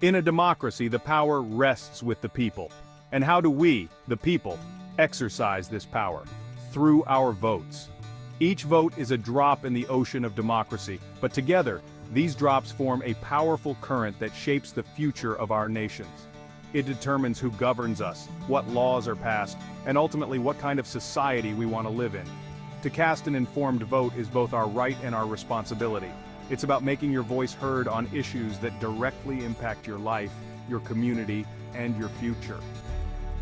In a democracy, the power rests with the people. And how do we, the people, exercise this power? Through our votes. Each vote is a drop in the ocean of democracy, but together, these drops form a powerful current that shapes the future of our nations. It determines who governs us, what laws are passed, and ultimately what kind of society we want to live in. To cast an informed vote is both our right and our responsibility. It's about making your voice heard on issues that directly impact your life, your community, and your future.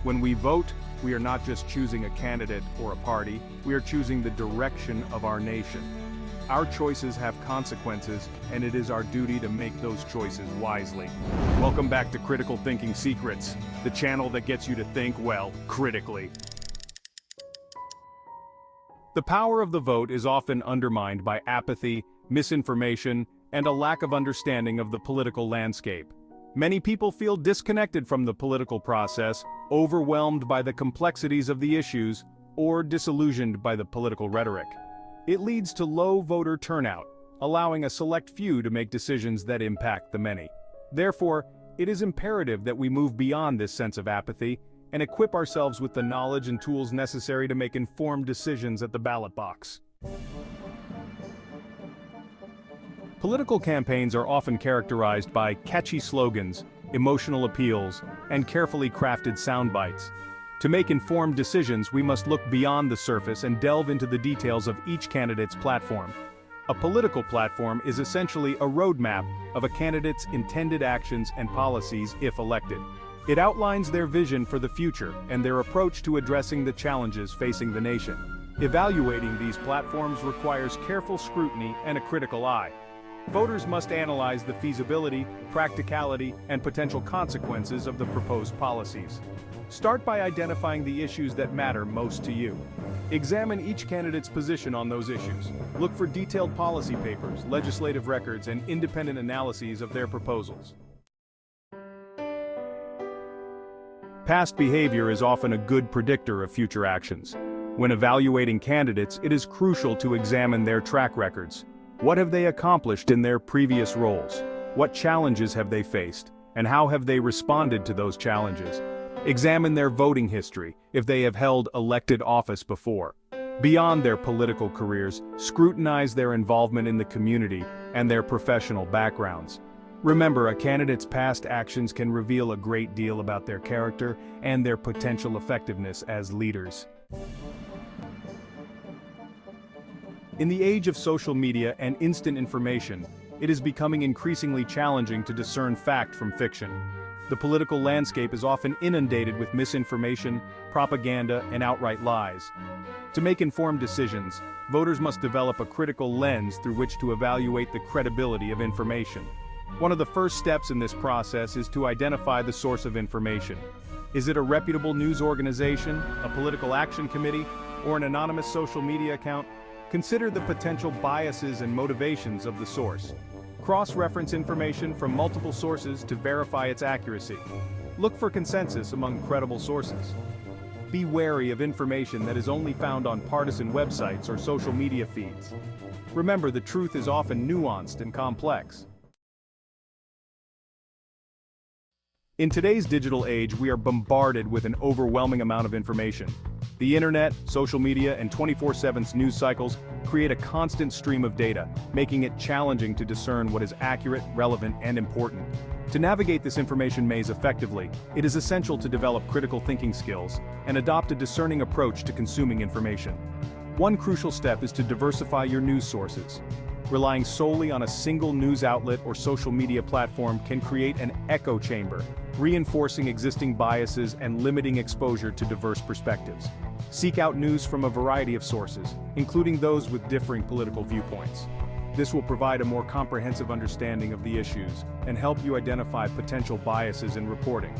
When we vote, we are not just choosing a candidate or a party, we are choosing the direction of our nation. Our choices have consequences, and it is our duty to make those choices wisely. Welcome back to Critical Thinking Secrets, the channel that gets you to think, well, critically. The power of the vote is often undermined by apathy, misinformation, and a lack of understanding of the political landscape. Many people feel disconnected from the political process, overwhelmed by the complexities of the issues, or disillusioned by the political rhetoric. It leads to low voter turnout, allowing a select few to make decisions that impact the many. Therefore, it is imperative that we move beyond this sense of apathy and equip ourselves with the knowledge and tools necessary to make informed decisions at the ballot box. Political campaigns are often characterized by catchy slogans, emotional appeals, and carefully crafted sound bites. To make informed decisions, we must look beyond the surface and delve into the details of each candidate's platform. A political platform is essentially a roadmap of a candidate's intended actions and policies if elected. It outlines their vision for the future and their approach to addressing the challenges facing the nation. Evaluating these platforms requires careful scrutiny and a critical eye. Voters must analyze the feasibility, practicality, and potential consequences of the proposed policies. Start by identifying the issues that matter most to you. Examine each candidate's position on those issues. Look for detailed policy papers, legislative records, and independent analyses of their proposals. Past behavior is often a good predictor of future actions. When evaluating candidates, it is crucial to examine their track records. What have they accomplished in their previous roles? What challenges have they faced? And how have they responded to those challenges? Examine their voting history, if they have held elected office before. Beyond their political careers, scrutinize their involvement in the community and their professional backgrounds. Remember, a candidate's past actions can reveal a great deal about their character and their potential effectiveness as leaders. In the age of social media and instant information, it is becoming increasingly challenging to discern fact from fiction. The political landscape is often inundated with misinformation, propaganda, and outright lies. To make informed decisions, voters must develop a critical lens through which to evaluate the credibility of information. One of the first steps in this process is to identify the source of information. Is it a reputable news organization, a political action committee, or an anonymous social media account? Consider the potential biases and motivations of the source. Cross-reference information from multiple sources to verify its accuracy. Look for consensus among credible sources. Be wary of information that is only found on partisan websites or social media feeds. Remember, the truth is often nuanced and complex. In today's digital age, we are bombarded with an overwhelming amount of information. The internet, social media, and 24/7 news cycles create a constant stream of data, making it challenging to discern what is accurate, relevant, and important. To navigate this information maze effectively, it is essential to develop critical thinking skills and adopt a discerning approach to consuming information. One crucial step is to diversify your news sources. Relying solely on a single news outlet or social media platform can create an echo chamber, reinforcing existing biases and limiting exposure to diverse perspectives. Seek out news from a variety of sources, including those with differing political viewpoints. This will provide a more comprehensive understanding of the issues and help you identify potential biases in reporting.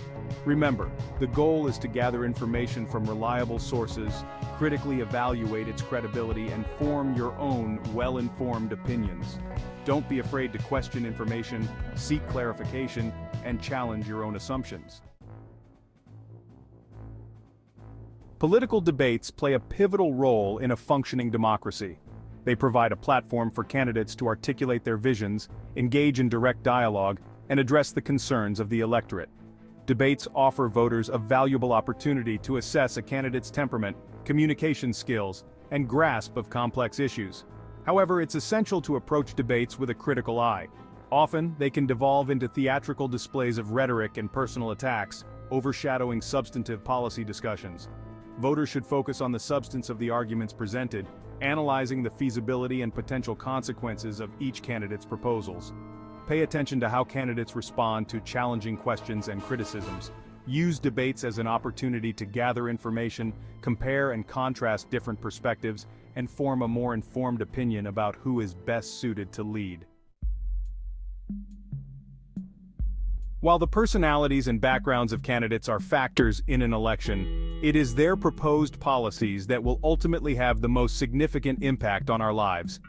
Remember, the goal is to gather information from reliable sources, critically evaluate its credibility, and form your own well-informed opinions. Don't be afraid to question information, seek clarification, and challenge your own assumptions. Political debates play a pivotal role in a functioning democracy. They provide a platform for candidates to articulate their visions, engage in direct dialogue, and address the concerns of the electorate. Debates offer voters a valuable opportunity to assess a candidate's temperament, communication skills, and grasp of complex issues. However, it's essential to approach debates with a critical eye. Often, they can devolve into theatrical displays of rhetoric and personal attacks, overshadowing substantive policy discussions. Voters should focus on the substance of the arguments presented, analyzing the feasibility and potential consequences of each candidate's proposals. Pay attention to how candidates respond to challenging questions and criticisms. Use debates as an opportunity to gather information, compare and contrast different perspectives, and form a more informed opinion about who is best suited to lead. While the personalities and backgrounds of candidates are factors in an election, it is their proposed policies that will ultimately have the most significant impact on our lives.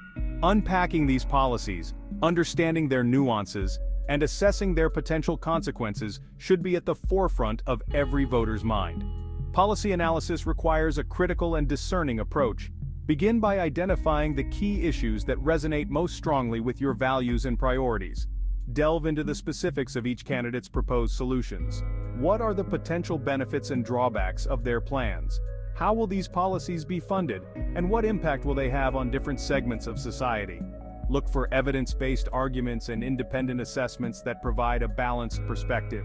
Unpacking these policies, understanding their nuances, and assessing their potential consequences should be at the forefront of every voter's mind. Policy analysis requires a critical and discerning approach. Begin by identifying the key issues that resonate most strongly with your values and priorities. Delve into the specifics of each candidate's proposed solutions. What are the potential benefits and drawbacks of their plans? How will these policies be funded, and what impact will they have on different segments of society? Look for evidence-based arguments and independent assessments that provide a balanced perspective.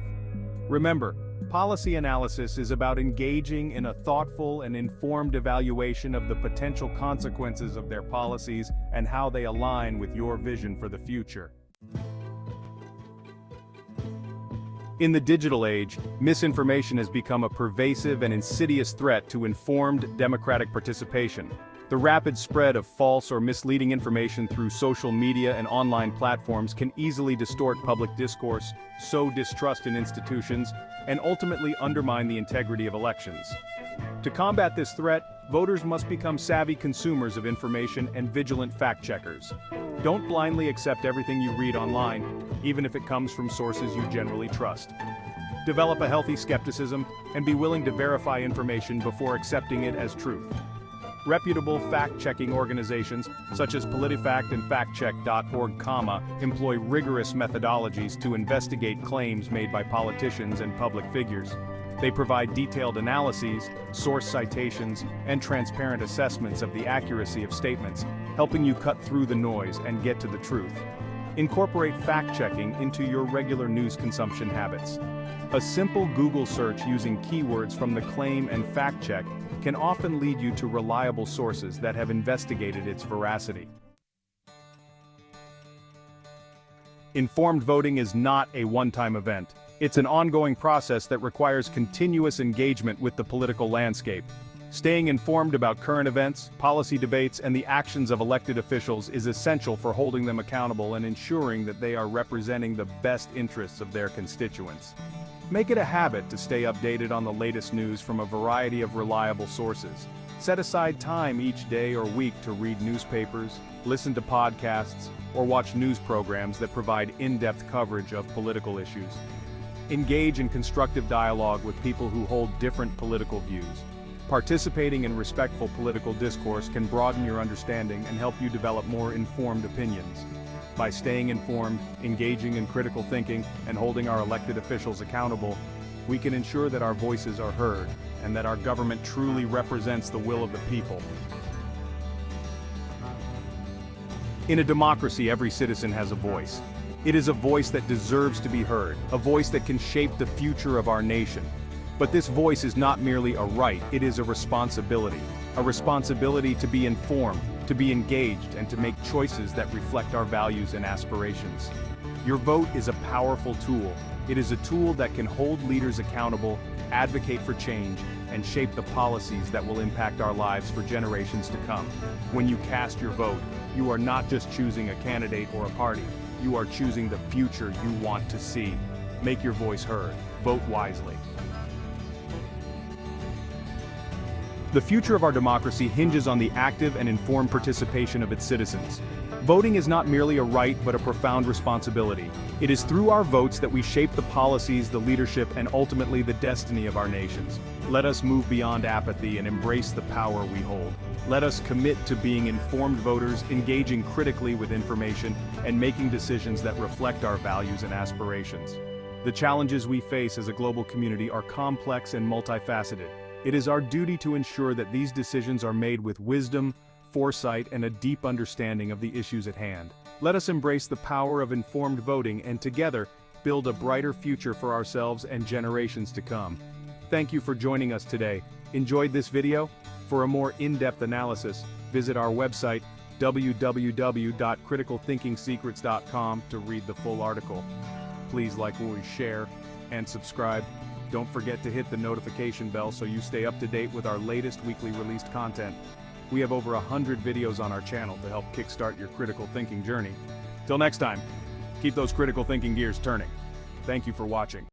Remember, policy analysis is about engaging in a thoughtful and informed evaluation of the potential consequences of their policies and how they align with your vision for the future. In the digital age, misinformation has become a pervasive and insidious threat to informed democratic participation. The rapid spread of false or misleading information through social media and online platforms can easily distort public discourse, sow distrust in institutions, and ultimately undermine the integrity of elections. To combat this threat, voters must become savvy consumers of information and vigilant fact-checkers. Don't blindly accept everything you read online, even if it comes from sources you generally trust. Develop a healthy skepticism and be willing to verify information before accepting it as truth. Reputable fact-checking organizations, such as PolitiFact and FactCheck.org, employ rigorous methodologies to investigate claims made by politicians and public figures. They provide detailed analyses, source citations, and transparent assessments of the accuracy of statements, helping you cut through the noise and get to the truth. Incorporate fact-checking into your regular news consumption habits. A simple Google search using keywords from the claim and fact-check can often lead you to reliable sources that have investigated its veracity. Informed voting is not a one-time event. It's an ongoing process that requires continuous engagement with the political landscape. Staying informed about current events, policy debates, and the actions of elected officials is essential for holding them accountable and ensuring that they are representing the best interests of their constituents. Make it a habit to stay updated on the latest news from a variety of reliable sources. Set aside time each day or week to read newspapers, listen to podcasts, or watch news programs that provide in-depth coverage of political issues. Engage in constructive dialogue with people who hold different political views. Participating in respectful political discourse can broaden your understanding and help you develop more informed opinions. By staying informed, engaging in critical thinking, and holding our elected officials accountable, we can ensure that our voices are heard and that our government truly represents the will of the people. In a democracy, every citizen has a voice. It is a voice that deserves to be heard, a voice that can shape the future of our nation. But this voice is not merely a right, it is a responsibility to be informed, to be engaged, and to make choices that reflect our values and aspirations. Your vote is a powerful tool. It is a tool that can hold leaders accountable, advocate for change, and shape the policies that will impact our lives for generations to come. When you cast your vote, you are not just choosing a candidate or a party, you are choosing the future you want to see. Make your voice heard. Vote wisely. The future of our democracy hinges on the active and informed participation of its citizens. Voting is not merely a right but a profound responsibility. It is through our votes that we shape the policies, the leadership, and ultimately the destiny of our nations. Let us move beyond apathy and embrace the power we hold. Let us commit to being informed voters, engaging critically with information, and making decisions that reflect our values and aspirations. The challenges we face as a global community are complex and multifaceted. It is our duty to ensure that these decisions are made with wisdom, foresight, and a deep understanding of the issues at hand. Let us embrace the power of informed voting and together build a brighter future for ourselves and generations to come. Thank you for joining us today. Enjoyed this video? For a more in-depth analysis, visit our website www.criticalthinkingsecrets.com to read the full article. Please like what we share and subscribe. Don't forget to hit the notification bell so you stay up to date with our latest weekly released content. We have over 100 videos on our channel to help kickstart your critical thinking journey. Till next time, keep those critical thinking gears turning. Thank you for watching.